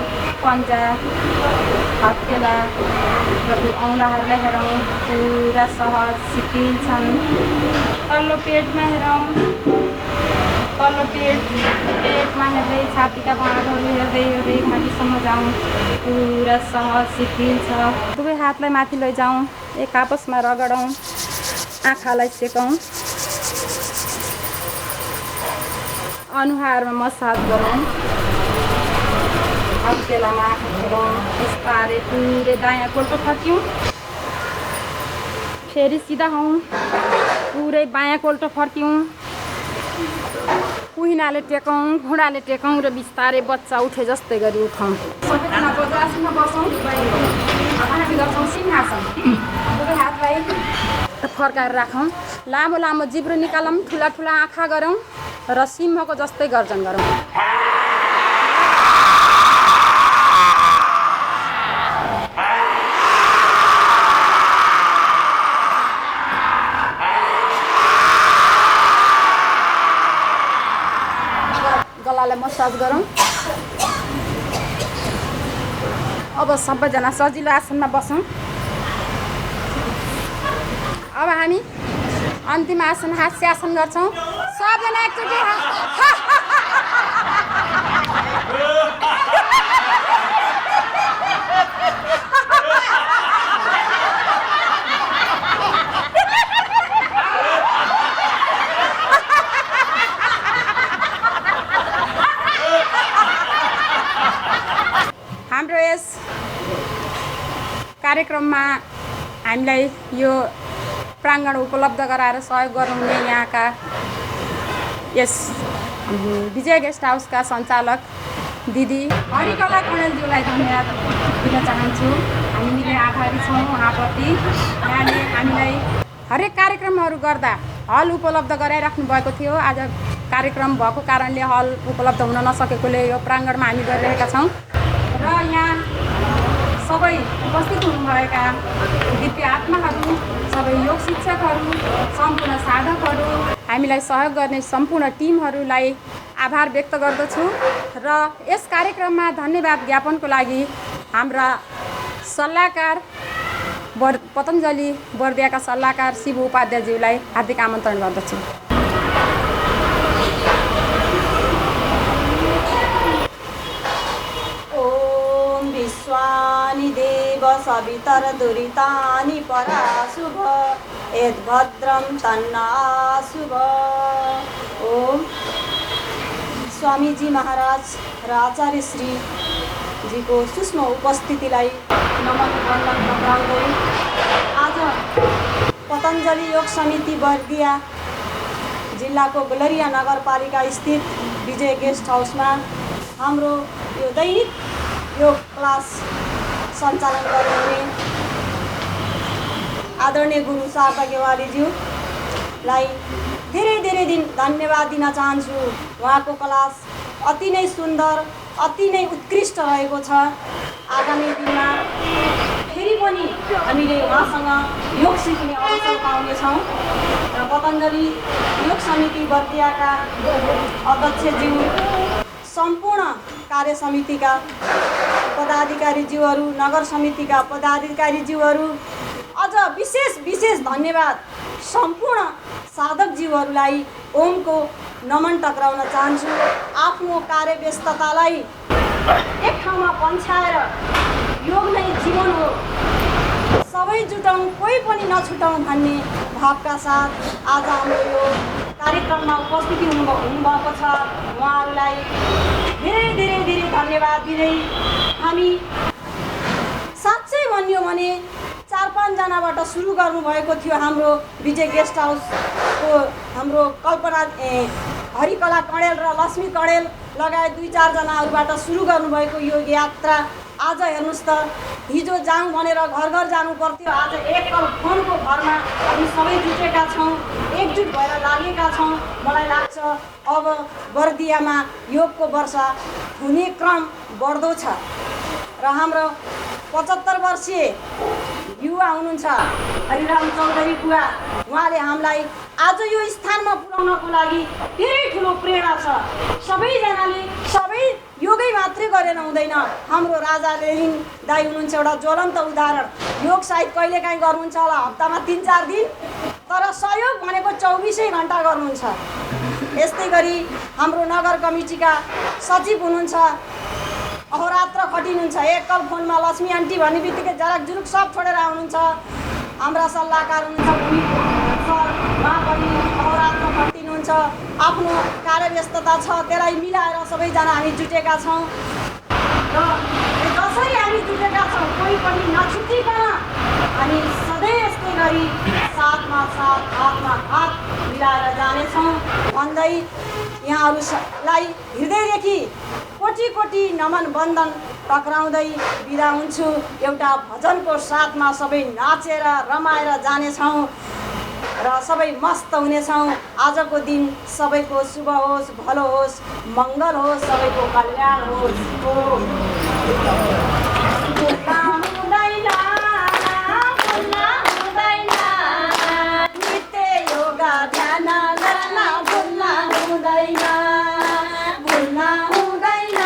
पन्जा, हत्केला र औँलाहरूलाई हेरौँ, पुरा सहज शिथिल छन्। तल्लो पेटमा हेरौँ, तल्लो पेटमा हेर्दै छातीका भागहरू हेर्दै हेर्दै घाँटीसम्म जाउँ, पुरा सहज शिथिल छ। दुवै हातलाई माथि लैजाउँ, एक आपसमा रगडौँ, आँखालाई सेकौँ, अनुहारमा मसाज गरौँ, हत्केलामा आँखा खोलौँ। बिस्तारै पुरै दायाँ कोल्टो फर्क्यौँ, फेरि सिधा हौँ, पुरै बायाँ कोल्टो फर्क्यौँ, कुहिनाले टेकौँ, घुँडाले टेकौँ र बिस्तारै बच्चा उठे जस्तै गरी उठौँ। सबैजना वज्रासनमा बसौँ। हामी गर्छौँ सिंहासन। दुवै हातलाई फर्काएर राखौँ, लामो लामो जिब्रो निकालौँ, ठुला ठुला आँखा गरौँ र सिंहको जस्तै गर्जन गरौँ। गलालाई मसाज गरौँ। अब सबैजना सजिलो आसनमा बसौँ। अब हामी अन्तिम आसन हास्यासन गर्छौँ। सबजना एकचोटि कार्यक्रममा हामीलाई यो प्राङ्गण उपलब्ध गराएर सहयोग गर्नुहुने यहाँका यस विजय गेस्ट हाउसका सञ्चालक दिदी हरिकला कणेलज्यूलाई धन्यवाद दिन चाहन्छु। हामी निकै आभारी छौँ उहाँप्रति। यहाँले हामीलाई हरेक कार्यक्रमहरू गर्दा हल उपलब्ध गराइराख्नु भएको थियो। आज कार्यक्रम भएको कारणले हल उपलब्ध हुन नसकेकोले यो प्राङ्गणमा हामी गरिरहेका छौँ र यहाँ सबै उपस्थित हुनुभएका दिव्य आत्माहरू, सबै योग शिक्षकहरू, सम्पूर्ण साधकहरू, हामीलाई सहयोग गर्ने सम्पूर्ण टिमहरूलाई आभार व्यक्त गर्दछु र यस कार्यक्रममा धन्यवाद ज्ञापनको लागि हाम्रा सल्लाहकार पतञ्जलि बर्दियाका सल्लाहकार शिव उपाध्यायज्यूलाई हार्दिक आमन्त्रण गर्दछु। ओम विश्वानि देव सवितर दुरितानि पराशुभ यद्भद्रं तन्नाशुभ। ओम स्वामीजी महाराज र आचार्य श्रीजीको सूक्ष्म उपस्थितिलाई नमन वन्दन टक्राउँदै आज पतञ्जलि योग समिति बर्दिया जिल्लाको गुलरिया नगरपालिका स्थित विजय गेस्ट हाउसमा हाम्रो यो दैनिक योग क्लास सञ्चालन गर्नुहुने आदरणीय गुरु शारदा गेवालीज्यूलाई धेरै धेरै दिन धन्यवाद दिन चाहन्छु। उहाँको क्लास अति नै सुन्दर, अति नै उत्कृष्ट रहेको छ। आगामी दिनमा फेरि पनि हामीले उहाँसँग योग सिक्ने अवसर पाउनेछौँ र पतञ्जलि योग समिति बर्दियाका अध्यक्षज्यू, सम्पूर्ण कार्य समितिका पदाधिकारीज्यूहरू, नगर समितिका पदाधिकारीज्यूहरू, अझ विशेष धन्यवाद सम्पूर्ण साधकज्यूहरूलाई ओमको नमन टक्राउन चाहन्छु। आफ्नो कार्यव्यस्ततालाई एक ठाउँमा पन्छाएर योग नै जीवन हो, सबै जुटौँ, कोही पनि नछुटौँ भन्ने भावका साथ आज हाम्रो यो कार्यक्रममा उपस्थिति हुनुभएको छ। उहाँहरूलाई धेरै धेरै धेरै धन्यवाद दिँदै हामी साँच्चै भनियो भने 4-5 जनाबाट सुरु गर्नुभएको थियो हाम्रो विजय गेस्ट हाउसको हाम्रो कल्पना हरिकला कणेल र लक्ष्मी कणेल लगायत 2-4 जनाहरूबाट सुरु गर्नुभएको यो यात्रा आज हेर्नुहोस् त, हिजो जाउँ भनेर घर घर जानु पर्थ्यो, आज एकल फोनको भरमा हामी सबै जुटेका छौँ, एकजुट भएर लागेका छौँ। मलाई लाग्छ अब बर्दियामा योगको वर्षा हुने क्रम बढ्दो छ र हाम्रो 75 वर्षीय युवा हुनुहुन्छ हरिराम चौधरी बुवा, उहाँले हामीलाई आज यो स्थानमा पुर्याउनको लागि धेरै ठुलो प्रेरणा छ। सबैजनाले सबै योगै मात्रै गरेर हुँदैन। हाम्रो राजा लेनिन दाई हुनुहुन्छ एउटा ज्वलन्त उदाहरण। योग सायद कहिलेकाहीँ गर्नुहुन्छ होला हप्तामा 3-4 दिन, तर सहयोग भनेको 24 घन्टा गर्नुहुन्छ। यस्तै गरी हाम्रो नगर कमिटीका सचिव हुनुहुन्छ, अहोरात्र खटिनुहुन्छ। एकल फोनमा लक्ष्मी आन्टी भन्ने बित्तिकै जराक जुरुक सब छोडेर आउनुहुन्छ। हाम्रा सल्लाहकार हुनुहुन्छ भूमि सर, उहाँ पनि अहोरात्र खटिनुहुन्छ। आफ्नो कार्यव्यस्तता छ, त्यसलाई मिलाएर सबैजना हामी जुटेका छौँ र जसरी हामी जुटेका छौँ कोही पनि नछुटिकन हामी सधैँ यस्तै गरी साथमा साथ, हातमा हात मिलाएर जानेछौँ भन्दै यहाँहरूलाई हृदयदेखि कोटि कोटि नमन वन्दन टक्राउँदै बिदा हुन्छु। एउटा भजनको साथमा सबै नाचेर रमाएर जानेछौँ र सबै मस्त हुनेछौँ। आजको दिन सबैको शुभ होस्, भलो होस्, मङ्गल होस्, सबैको कल्याण होस्। नित्य योगा ध्यान गर्न भुल्न हुँदैन, भुल्न हुँदैन,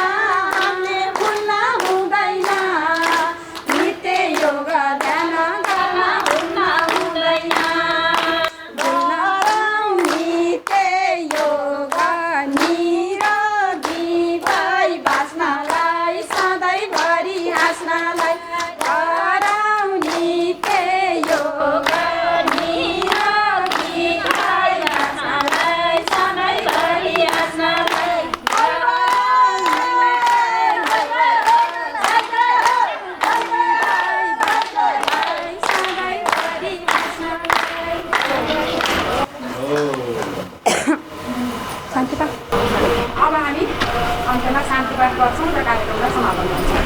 हामीले भुल्न हुँदैन। नित्य योगा ध्यान गर्न भुल्न हुँदैन। नित्य योगा निरोगी भई बाँच्नलाई सधैँभरि पाठ गर्छौँ र कार्यक्रमलाई समापन गर्छौँ।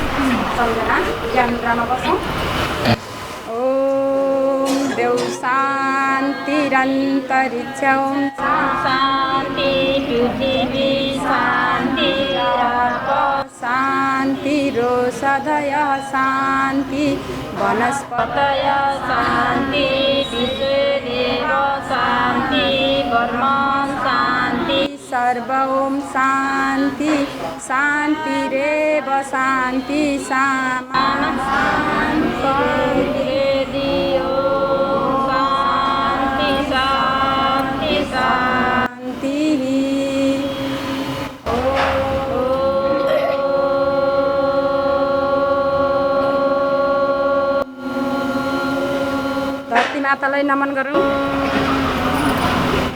सबैजना ज्ञान मुद्रामा बस्छौँ। ओम देव शान्तिरन्तरिक्षं शान्ति पृथिवी शान्ति शान्तिरोषधय शान्ति वनस्पतय शान्ति विश्वदेव शान्ति कर्म शान्ति सर्व ओम शान्ति शान्तिरेव शान्ति सामा शान्ति शान्ति शान्ति धरती मातालाई नमन गरौँ।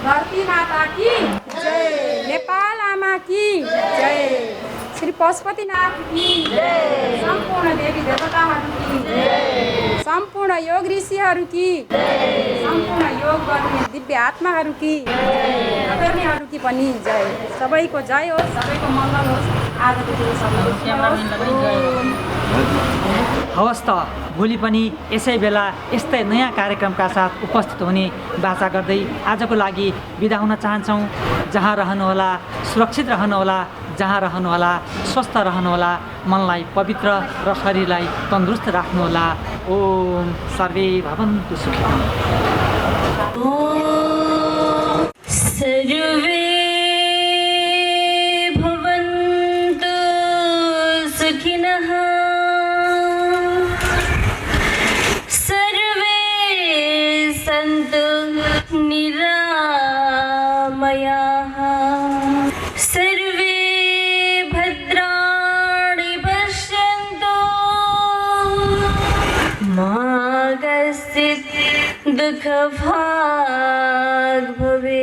धरती माता की जय, नेपाल आमा की जय, श्री पशुपतिनाथ की जय, सम्पूर्ण देवी देवताहरू की जय, सम्पूर्ण योग ऋषिहरू की जय, सम्पूर्ण योग गर्ने दिव्य आत्माहरू की जय, अग्रणीहरू की पनि जय। सबैको जय होस्, सबैको मङ्गल होस्। आजको दिन हवस् त भोलि पनि यसै बेला यस्तै नयाँ कार्यक्रमका साथ उपस्थित हुने बाचा गर्दै आजको लागि बिदा हुन चाहन्छौँ। जहाँ रहनुहोला सुरक्षित रहनुहोला, जहाँ रहनुहोला स्वस्थ रहनुहोला, मनलाई पवित्र र शरीरलाई तन्दुरुस्त राख्नुहोला। ओम सर्वे भवन्तु सुखिनः। सर्वे भवन्तु सुखिनः, सर्वे सन्तु निरामयाः, सर्वे भद्राणि पश्यन्तु, मा कश्चित् दुःखभाग् भवेत्।